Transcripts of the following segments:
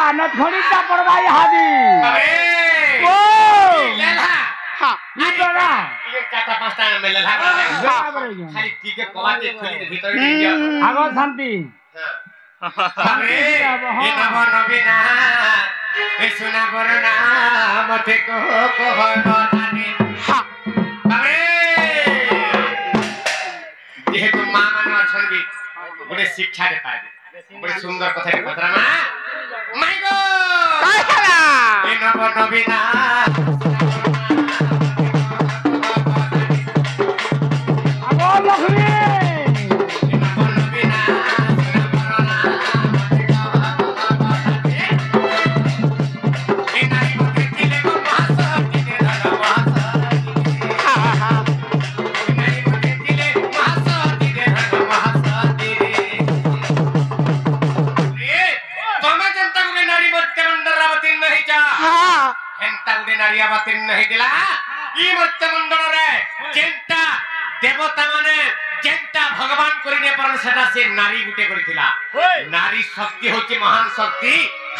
न थोड़ी ता परवाई हादी ओ लेला हां ये बड़ा ये चाटा पांचटा में लेला खाली टीके कवाते खुली भीतर इंडिया आगो शांति अरे ये नमो नबीना ए सुना बरना मते को बताने हां अरे जेहेतु मां मान अछन भी बड़े शिक्षा दे पाए बड़े सुंदर कथा के पत्रा मा माय गॉड काय करा ए नमो नबीना आगो लक्ष्मी नारियाबातिन नहीं दिला ई मत्स्य मंडल रे जेंटा देवता माने जेंटा भगवान करिने परन सेटा से नारी गुटे करिथिला नारी शक्ति होची महान शक्ति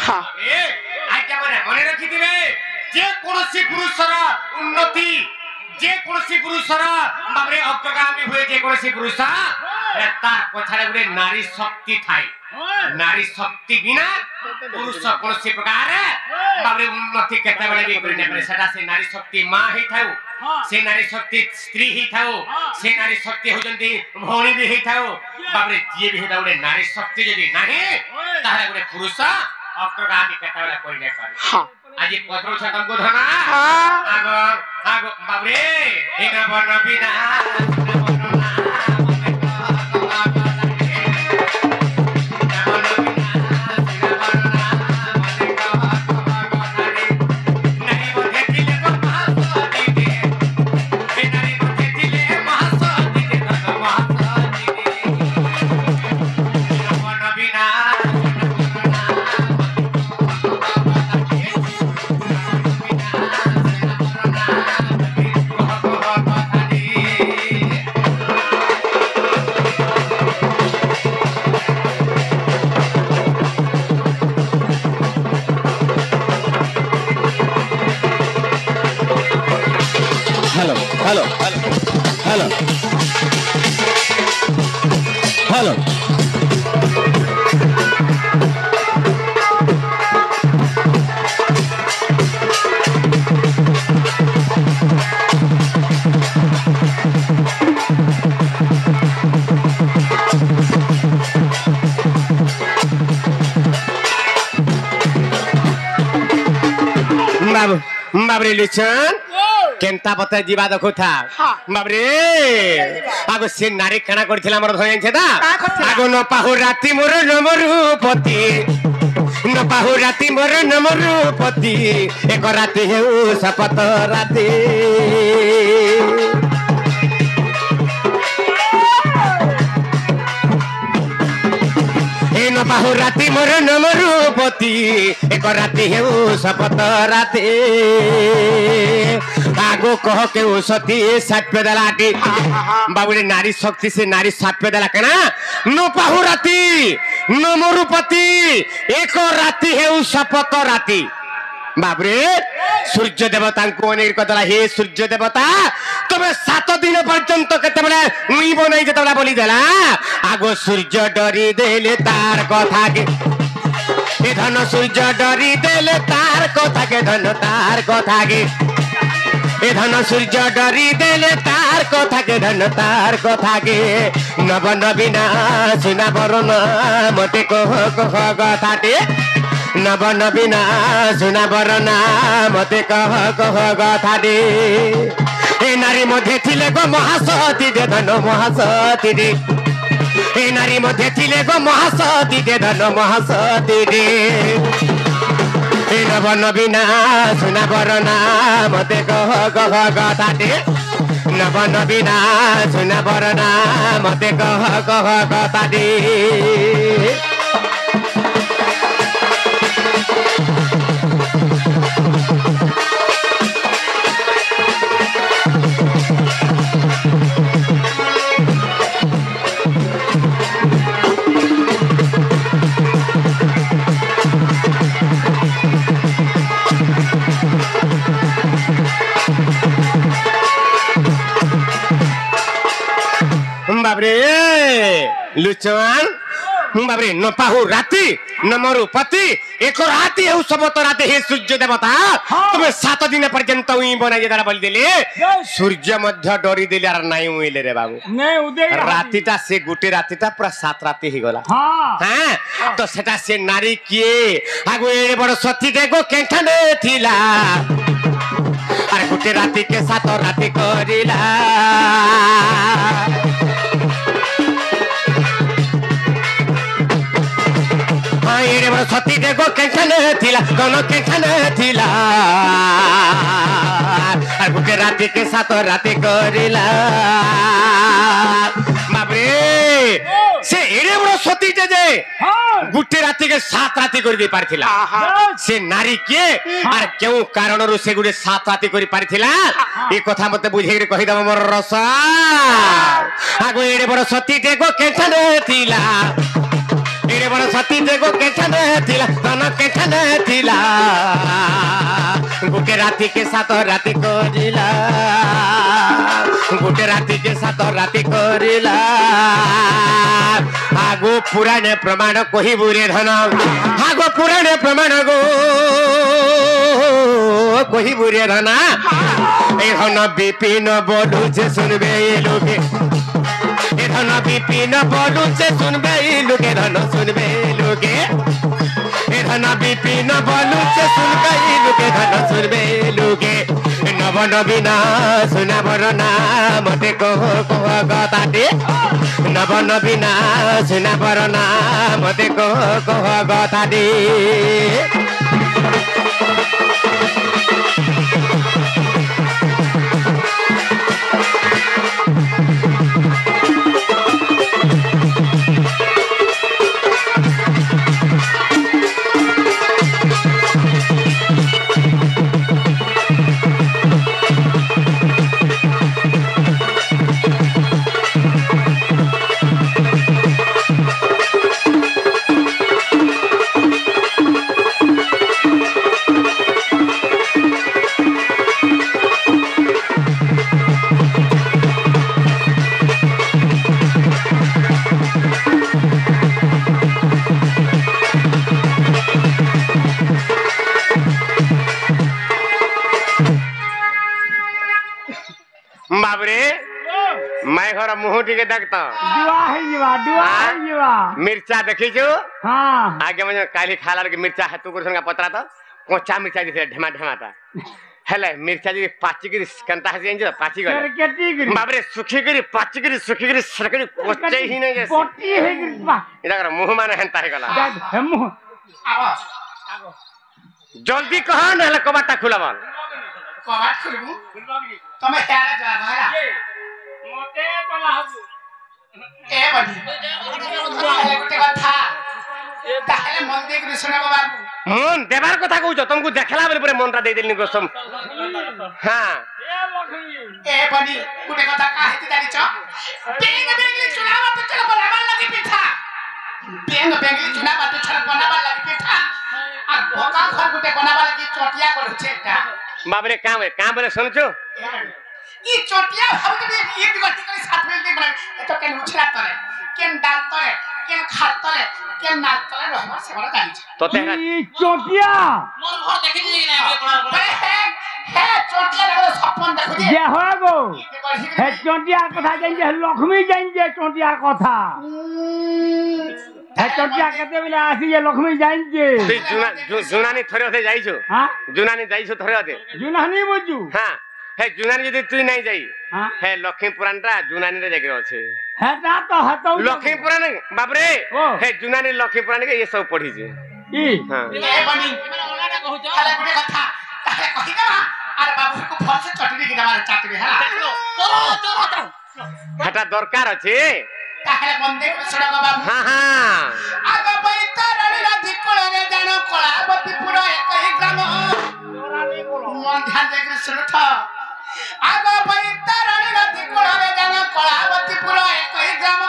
हां ए आज्ञा माने मने रखि दिबे जे कोनोसी पुरुषर उन्नति जे कोनोसी पुरुषर बाबरे अग्रगामी होए जे कोनोसी पुरुष तार पछाडे गुटे नारी शक्ति थाई नारी शक्ति बिना पुरुष कोनोसी प्रकार बाबरे उन्नति केते बेले भी करिने पारे सेटा से नारी शक्ति मां ही थाउ से नारी शक्ति स्त्री ही थाउ से नारी शक्ति होजंती भौणी भी ही थाउ बाबरे जे भी हेता गुटे नारी शक्ति जदी नाही ताहे गुटे पुरुष अग्रगामी केते बेले करिने पारे हां आज पत्रो छ तुमको धना आगो आगो बाबरे एना बन बिना हेलो हेलो हेलो बाबरे लिसन केंता पता जीवा देखो था बाबरे आगो से नारी काना करथिला हमर धयन छेदा आगो न पाहु राती मोर नमरूपति न पाहु राती मोर नमरूपति एक राती हेउ सपत राती न पाहु राती मोर नमरूपति एक राती हेउ सपत राती आगो कह के सती साप्य दलाटी बाबुरे नारी शक्ति से नारी साप्य दला कना न पाहु राती नमरूपति एक राती हेउ सपत राती बाबरे सूर्य देवता को अनेक कदला हे सूर्य देवता तबे 7 दिन पर्यंत केते बेले उइबो नै जे तबला बोली देला आगो सूर्य डरी देले तार कथा के ए धन सूर्य डरी देले तार कथा के धन तार कथा के ए धन सूर्य डरी देले तार कथा के धन तार कथा के नव नबीना सुना बरना मते कह कह कथाटे नव नबीना सुना बरना मते कह कह कथाटे ए नारी मध्ये थिले गो महासती दे धन महासती दे ए नारी मध्ये थिले गो महासती दे धन महासती दे ए नव नबीना सुना बरना मते कह कह कथाटे नव नबीना सुना बरना मते कह कह कथाटे बाबरे लुचवान बाबरे न पाहु राति न मरु पति एक राति हेउ सबत राति हे सूर्य देवता तुमे 7 दिन पर्यंत उई बनाई देला बोल देले सूर्य मध्य डरी देले आर नाई उइले रे बाबू नहीं उदय रातिटा से गुटे रातिटा पूरा 7 राति ही गला हाँ हां तो सेटा से नारी किए आगु एड़े बड़ सती देखो केंठाने थिला अरे गुटे राति के 7 राति करिला एड़े बड़ सती देखो केंठाने थिला दोनों केंठाने थिला अरे गुटे राति के 7 राति करिला बाबरे से एड़े बड़ सती जे हाँ गुटे राति के 7 राति कर दे पारथिला से नारी के आर केउ कारण रु से गुटे 7 राति करि पारथिला ए कथा मते बुझे के कहि दब मोर रस आगो एड़े बड़ सती देखो केठाने थिला एड़े बड़ सती देखो केठाने थिला तन केठाने थिला गुटे राति के 7 राति करिला गुटे राति के 7 राति करिला आगो पुराणे प्रमाण कही बुरे धन आगो पुराणे प्रमाण गो कही बुरे धना ए धन विपिन बोलू से सुनबे लोके ए धन विपिन बोलू से सुनबे लोके धन सुनबे लोके ए धन विपिन बोलू से सुनबे लोके धन सुनबे लोके नव नवीना सुना बरना मते कह कह गताटे नव नवीना सुना बरना मते कह कह गताटे बाबरे मैं घर मुह टिके देखता दुआ मिर्चा देखी जो हाँ आगे मुझे काली खाला के मिर्चा है तू कुछ का पतरा तो कच्चा मिर्चा दिखे ढेमा ढेमाटा हेले मिर्चा जी पाची गिरी कंता है जे पाची गले केटी गिरी बाबरे सुखी गिरी पाची गिरी सुखी गिरी सरकरी कोचे ही नहीं जैसे पोटी है गिरी बा इधर कर मुंह माने हंता है गला हमु जल्दी कहा ना ले कबाटा खुला बल कबाट खुलबू तमे तारा जा भाला मोटे पला हबु ए बडी गोटे कथा ताहले मन देख सुना बाबू मन देवार कथा कहू तुमको देखला बेले पूरे मनटा दे देलनी गोसम हां ए बडी गोटे कथा काहे जानि छ बेंगली चुनाव पे चल बनाबा लगे पिठा बेंगली चुनाव पे चल बनाबा लगे पिठा आ भोका घर गोटे बनाबा लगे चोटिया कर छेटा बाबरे काम बोले सुनछु ई चोटिया भाबु के एक गति करे साथ में दे बना ए तो केन उछला तले केन डाल तले केन खात तले केन नाल तले रहबा से बड़ा जानि छ तो तेरा ई चोटिया मोर घर देखि दे ना हे चोटिया रे सपन देखु दे जे होगो हे चोटिया कथा जाइन जे लक्ष्मी जाइन जे चोटिया कथा हे चोटिया केते बेला आसी जे लक्ष्मी जाइन जे तू जुनानी थरे होते जाइछु हां जुनानी जाइछु थरे होते जुनानी बुझू हां हे जुनानी यदि तू नहीं जाई हां हे लक्ष्मी पुराणटा जुनानी रे जाके अछि हे ता तो हतौ लक्ष्मी पुराण बाबरे हे जुनानी लक्ष्मी पुराण के ये सब पढ़ी जे ई हां ए बनी ओलाटा कहू छ खाली गुटे कथा ताहे कहि दवा आर बाबू को फल से चटनी की दवा चाटबे हा चलो हटा दरकार अछि ताहे मन देख सुना बाबू हां हां आग बैतरणी नदी कोळे जानो कलावती पुरो एक ही ग्राम मन ध्यान देख सुनथ आग बैतरणी नदी कोळे जानो कलावती पुरो एक ही ग्राम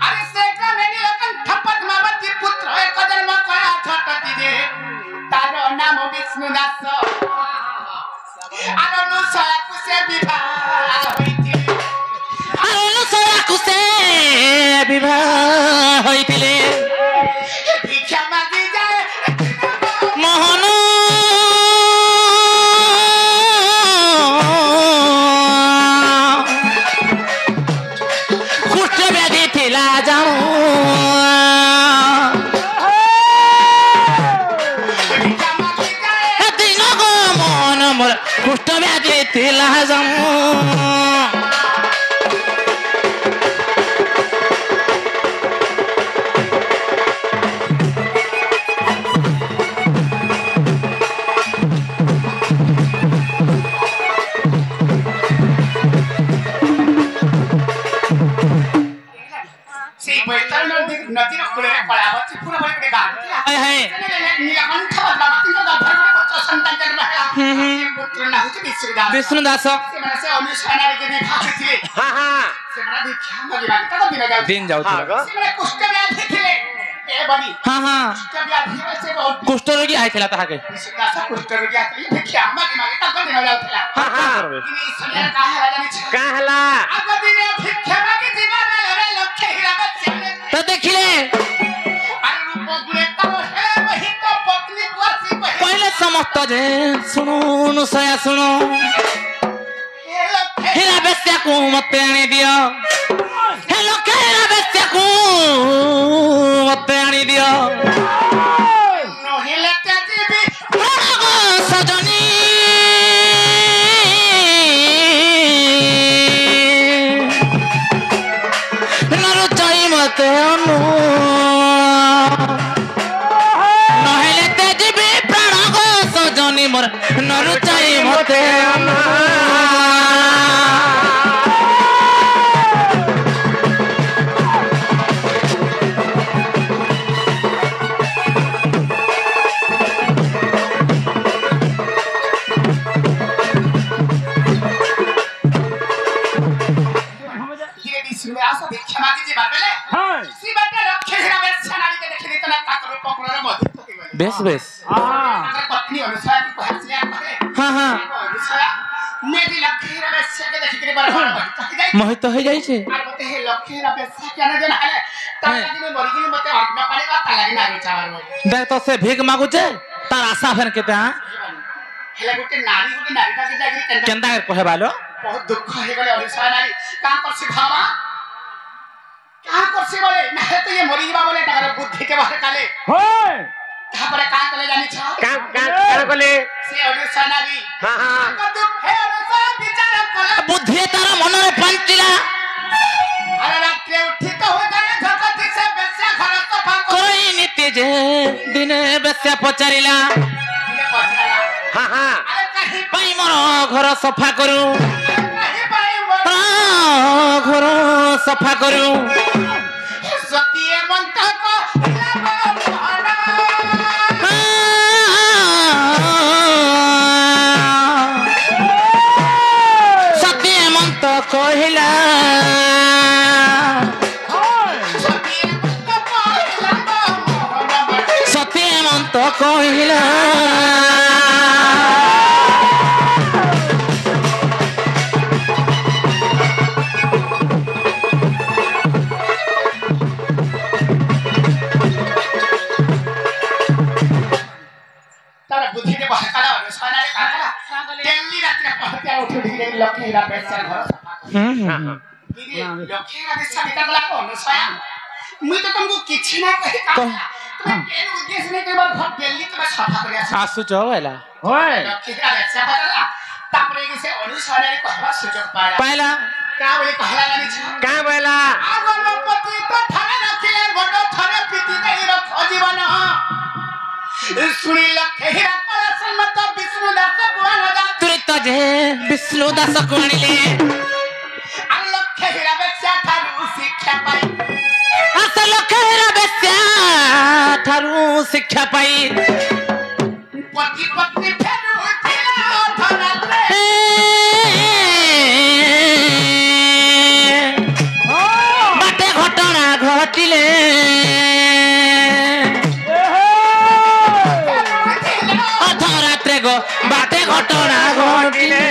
अरे से ग्रामे नीलकंठ पद्मावती पुत्र एक जन्म कया छटती जे तारो नाम विष्णुदास आननु सया कुसे विवाह होइति आननु सया ବିଭା ହୋଇଥିଲେ ଭିକ୍ଷା ମାଗି ଯାଏ ମୋହନ କୁଷ୍ଠ ବ୍ୟାଧି ଥିଲା ଜାଣୁ ଭିକ୍ଷା ମାଗି ଯାଏ ଦିନକୁ ମୋହନ ମୋର କୁଷ୍ଠ ବ୍ୟାଧି ଥିଲା ଜାଣୁ ସେଇ ବୈତରଣୀ ନଦୀର କୂଳରେ କଳାବତୀ ପୁର ଭଳି ଗୋଟେ ଗାଁ ଥିଲା ହାଏ ହାଏ ନୀଳକଣ୍ଠ ବାବାଙ୍କ ଗର୍ଭରେ ଗୋଟେ ପୁତ୍ର ସନ୍ତାନ ଜନ୍ମ ହେଲା ସେ ପୁତ୍ର ନାଁ ହଉଛି ବିଷ୍ଣୁଦାସ ବିଷ୍ଣୁ ଦାସ ସେମାନେ ସେ ଅନୁସରଣରେ ଯେ ବିବାହ ଥିଲେ ହଁ ହଁ ସେମାନେ ଭିକ୍ଷା ମାଗିବା ତାଙ୍କ ଦିନ ଯାଉଥିଲେ ଦିନ ଯାଉଥିଲା ସେମାନେ କୁଷ୍ଠ ବ୍ୟାଧି ଥିଲେ ଏ ବନି ହଁ ହଁ କୁଷ୍ଠ ବ୍ୟାଧି ସେ ବହୁତ କୁଷ୍ଠ ରୋଗୀ ଆଇଥିଲା ତାହାକେ ବିଷ୍ଣୁଦାସ କୁଷ୍ଠ ରୋଗୀ ଆସିଲେ ଭିକ୍ଷା ମାଗି ମାଗି ତାଙ୍କ ଦିନ ଯାଉଥିଲା ହଁ ହଁ କିନ୍ତୁ ଏଇ ସମୟରେ କାହା ହେଲା ଜାଣିଛ କାଁ ହେଲା ଆଗ ଦିନେ ଭିକ୍ଷା ମାଗି ଯିବା ବେଳରେ ଲକ୍ଷେ ହୀରା ବେଚିଲେ ତ ଦେଖିଲେ আর রূপ গুলে তার হে বহিত পত্নী কুয়াসি কহে କହିଲେ ସମସ୍ତ ଯେ ଶୁଣୁ ସୟା ଶୁଣୁ হে লক্ষে ହୀରା ବେଶ୍ୟାକୁ ମତେ ଆଣିଦିଅ ହେ ଲକ୍ଷେ ହୀରା ବେଶ୍ୟାକୁ ମତେ ଆଣିଦିଅ নহিলে তেজিবি ପ୍ରାଣ ସଜନୀ ନରୁଚାଇ ମତେ ଅନୁ ନହେଲେ ତେ ଯିବି ପ୍ରାଣ ସଜନୀ ମୋର ନରୁଚାଇ ମତେ ଅନୁ হিরে বিষ্ণু আসো ভিক্ষা মাগি ଯିବା বেলে হ্যাঁ সি বাটে লক্ষে হীরা বেচা নারীকে দেখি তো না তাকর পকড়ার মধ্যে তো হইবলে বেশ বেশ হ্যাঁ তাকর পত্নী অনুসারে কহাছিলেন কহে হ্যাঁ হ্যাঁ অনুসারে মেদি লক্ষে হীরা বেচাকে দেখি করে বড় বড় তাকে যাই মোহিত হয়ে আর মতে হে লক্ষে হীরা বেচা কেন জন হলে তার লাগি মে মরি গলি মতে অন্ন পানি বা তা লাগি নারী চাওয়ার বলে দেখ তো সে ভিক মাগুছে তার আশা ফের কেতে হ্যাঁ হেলে গুটে নারী পাকে যাই কেন কেন্তা কহে বালো बहुत दुख है गले अनुसार नारी काम कर से भावा क्या कर से बोले ना तो ये मरी जीवा बोले ताकर बुद्धि के बाहर काले হয় कहां पर काम करे जानी छ কাঁ কাঁ কাঁ কলে से अनुसार नारी হ্যাঁ হ্যাঁ का दुख है अनुसार विचार कर বুদ্ধি তার মନରେ পাঞ্চিলা अरे रात रे उठी तो हो गए झकती से बेचा घर तो फाको কই নীতি যে দিনে বেশ্যা পচারিলা ये पछला হ্যাঁ হ্যাঁ अरे कहीं পাই মোর ঘর সফা করু कहीं पाई वो ঘর সফা করু सतीए मंत को लगा भाड़ा সতী হেমন্ত কহিলা सतीए मंत को लगा भाड़ा সতী হেমন্ত কহিলা तारा बुद्धि ने बहकाला और सोनारे काला दिल्ली रात्रि पहते उठ दिले लक्ष्य हीरा बेचा घर सफा दिले लक्ष्य हीरा बेचा बिता गला को सोया मुई तो तुमको किछि ना कहि का तुम केन उद्देश्य ने के बार घर दिल्ली तुम सफा कर आस আসুচ হেলা হয় लक्ष्य हीरा बेचा बदला तापरे के से अनुसारे कहबा सुजोग पाला পাইলা का बोले कहला जानी छ কাঁ বলা आगो पति तो थाने रखिले गोटो थाने पीती दे रख जीवन सुनी लक्ष्य हीरा कला सन्मत विष्णु दास गुण जा ତୁରିତ ଯେ ବିଷ୍ଣୁ ଦାସ କୁଣିଲେ আর লক্ষ্যে হীরা বেচা ঠারু শিক্ষা পাই আস লক্ষের বেশ্যা ঠারু শিক্ষা পাই পতি পত্নী ফেরু উঠিলা অধরাত্রে বাটে ঘটনা ঘটিলে অধরাত্রে গো বাটে ঘটনা ঘটিলে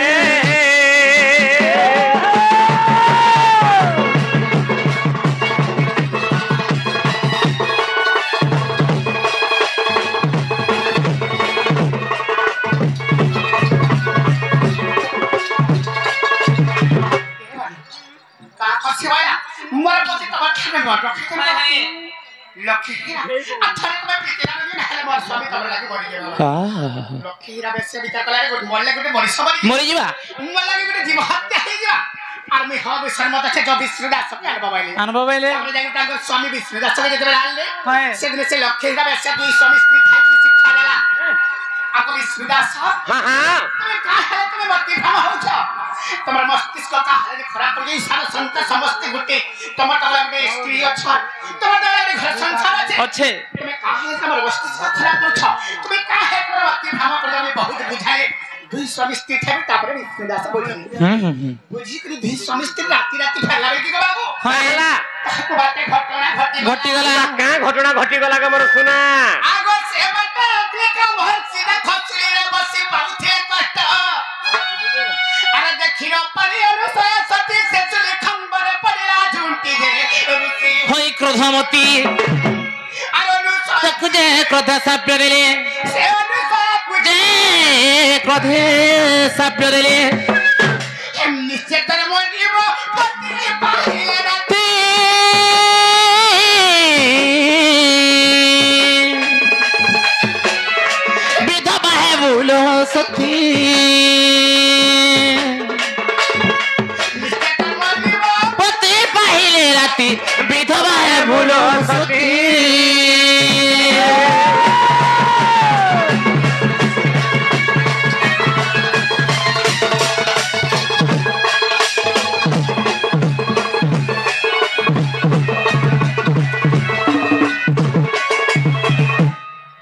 ମୋର ପତି ତମ ଠାନେ ନ ରଖିଥିବ ଲକ୍ଷ୍ମୀ ହୀରା ଆଥରେ ତମେ ପିତିରା ନଦି ନହେଲେ ମୋର ସ୍ୱାମୀ ତମ ଲାଗି ମରି ଯିବ ଲକ୍ଷ୍ମୀ ହୀରା ବେଶୀ ବିଚାର କଲାରେ ଗୋଟେ ମରିଲେ ଗୋଟେ ମଣିଷ ମରି ଯିବା ମୋର ଲାଗି ଗୋଟେ ଜୀବ ହତ୍ୟା ହେଇଯିବା আর আমি হব বিশ্বমত আছে বিষ্ণু দাস আনবা বাইলে আমরা যাই তাঙ্কর স্বামী বিষ্ণু দাস যেতেবেলে আনলে হ্যাঁ সেদিন সে লক্ষ্মী হীরা বেশী দুই স্বামী স্ত্রী খাইকি শিক্ষা দেলা আগ বিষ্ণু দাস হ্যাঁ হ্যাঁ তুমি কাহে তুমি মতি ভ্রম হউছ তোমার মস্তিষ্ক কাহে খারাপ হয়ে যাই সারা সন্তা সমস্ত গুটি তোমার তলে একটা স্ত্রী অছ তোমার তলে একটা ঘর সংসার আছে আছে তুমি কাহে তোমার মস্তিষ্ক খারাপ করছ তুমি কাহে তোমার মতি ভ্রম করে আমি বহুত বুঝালে দুই স্বামী স্ত্রী থাকবে তারপরে বিষ্ণু দাস বলছেন বুঝি করে দুই স্বামী স্ত্রী রাতি রাতি ফেলাবে কি বাবু ହେଲା তাহাକୁ বাটে ঘটনা ঘটি গলা କାଁ ଘଟଣା ଘଟିଗଲା କେ ମୋର ସୁନା আগ সে বাটে অগ্নিক মহর্ষি না খচুলিরে বসি পাউথে কষ্ট আরে দেখির পারি অনুসয় সতী সে চুলি খম্বরে পড়িলা ঝুঁটি যে ঋষি হই ক্রোধমতি আর অনুসয় তাকু যে ক্রোধ সাপ্য দেলে সে অনুসয় যে ক্রোধে সাপ্য দেলে নিশ্চিতরে মরিব পতি পাহিলে রাতি বিধবা হে ভুলো সতী নিশ্চিতরে মরিব পতি পাহিলে রাতি বিধবা হে ভুলো সতী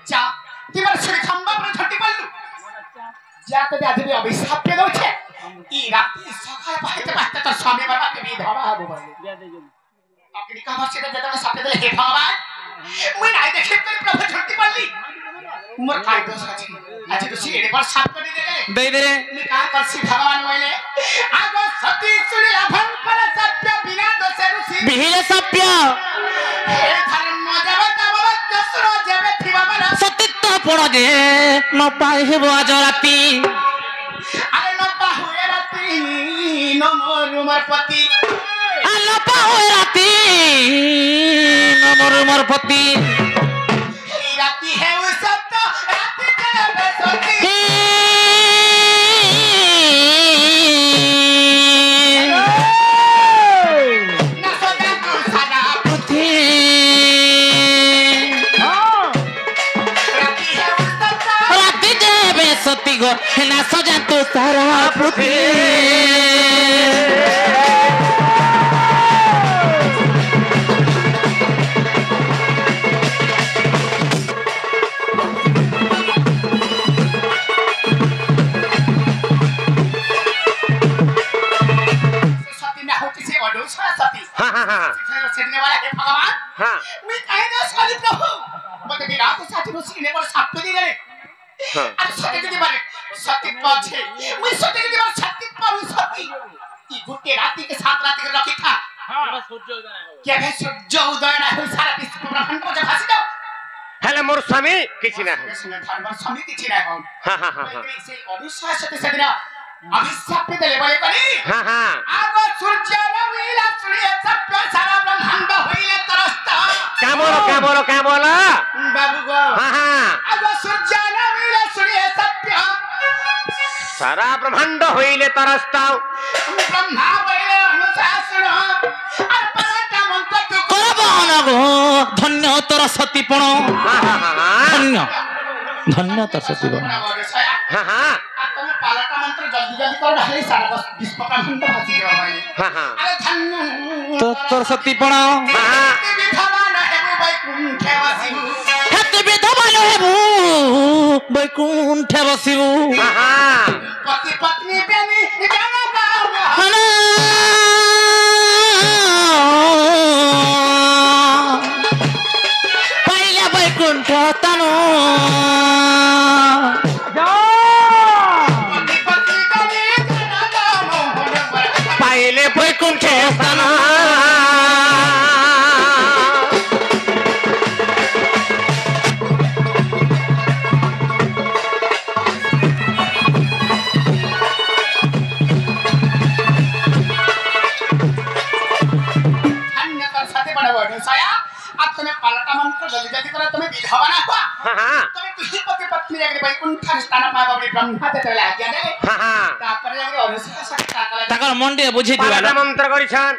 যা তোমার শরীর খাম্বা করে ঝটি পারলু যা তোদের আজ অভিশাপ পেয়ে দেছে ই রাতি সকাল পাইতে পাইতে তোর স্বামী বাবা বিধবা হবো বলে আপনি কাবার সেটা যেতে সাথে দিলে হে ভগবান মুই নাই দেখে করে প্রভু ঝটি পারলি মোর কাই দোষ আছে আজ তো সিরে পর সাপ করে দিলে দেই দে তুমি কাই করছি ভগবান বলে আগ সতী চুরি আভন পর সত্য বিনা দোষে ঋষি বিহিলে সাপ্য হে ধর্ম দেবতা বাবা দসর যেবে থিবা বলা সতীত্ব পড় যে ন পাইব আজ রাতি আরে নপা হুয়ে রাতি নমরুমার পতি আলো পাওয়ে রাতি নমর মর পতি এই রাতি হেউ সত্য রাতি যাবে সতী না সদা তু সাদা পতি রাতি হেউ সত্য রাতি যাবে সতী গো না সজা তো সারা পৃথিবী সতী না হচ্ছে সে অডৌসা সতী হ্যাঁ হ্যাঁ হ্যাঁ সেদিনে বলে হে ভগবান হ্যাঁ মুই কাহে না সলি প্রভু মতে বিরাট সাথী রসি নে বড় সাপ দি রে হ্যাঁ আর সতী যদি বলে সতী পাছে মুই সতী যদি বলে সতী পাবি সতী ই গুটে রাতি কে সাত রাতি কে রখি থা কে হে সূর্য উদয় না হই সারা বিশ্ব ব্রহ্মাণ্ড মধ্যে ভাসি দাও ହେଲେ ମୋର ସ୍ୱାମୀ କିଛି ନାହିଁ কৃষ্ণ ধর্ম সমিতি ছিল এখন হ্যাঁ হ্যাঁ হ্যাঁ হ্যাঁ সেই অবিশ্বাস সাথে সেদিন অভিশাপ দিলে বলে করি হ্যাঁ হ্যাঁ আগ সূর্য রবিলা সূর্য সত্য সারা ব্রহ্মাণ্ড হইলে তরস্ত କାଁ ବୋଲ বাবু গো হ্যাঁ হ্যাঁ আগ সূর্য রবিলা সূর্য সত্য ସାରା ବ୍ରହ୍ମାଣ୍ଡ ହୋଇଲେ ତରସ୍ତାଉ ব্রহ্মা বইলে অনুশাসন আর পাঁচটা মন্ত্র তো করবন গো ধন্য তোর সতীপণ হ্যাঁ হ্যাঁ হ্যাঁ ধন্য ধন্য তোর সতীপণ হ্যাঁ হ্যাঁ তুমি পালাটা মন্ত্র জলদি জলদি করে ঢালি সারা বিশ্ব ব্রহ্মাণ্ড ভাসি যাও ভাই হ্যাঁ হ্যাঁ আরে ধন্য তোর সতীপণ হ্যাঁ বিধান হেবু বৈকুণ্ঠে বসিবু হেতু বিধবান হেবু বৈকুণ্ঠে বসিবু হ্যাঁ পতি পত্নী প্রেমী জানা গাও পাইলে বৈকুণ্ঠ স্থান পতি পত্নী প্রেমী জানা গাও পাইলে বৈকুণ্ঠে স্থান पत्नी जाके वैकुंठ स्थान पावा बड़ी ब्रह्मा देते आज्ञा दे हाँ हाँ तापर जाके अनुसार सती काकला ताकर मंडे बुझी पारदा दिवाला मंत्र करिछन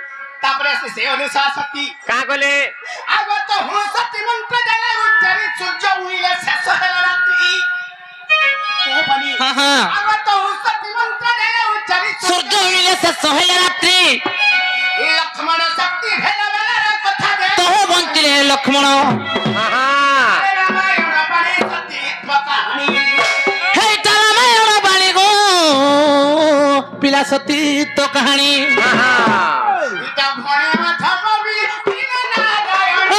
तापर से अनुसार सती का कहले आगो तो हूँ सती मंत्र देले उच्चारी सूर्य उइले शेष हेला रात्रि ए बनी हाँ हाँ आगो तो हूँ सती मंत्र देले उच्चारी सूर्य मिले से सोहेल रात्रि लक्ष्मण शक्ति भेला बेला कथा दे तो बंचिले लक्ष्मण हाँ हाँ रामायण बड़ी सती कहानी हे रामायण बाणी गो पिला सती तो कहानी हाँ हाँ इता भणे माथा भी बिना नारायण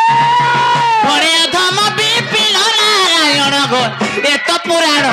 बड़े धम भी पिला नारायण गो ए तो पुराण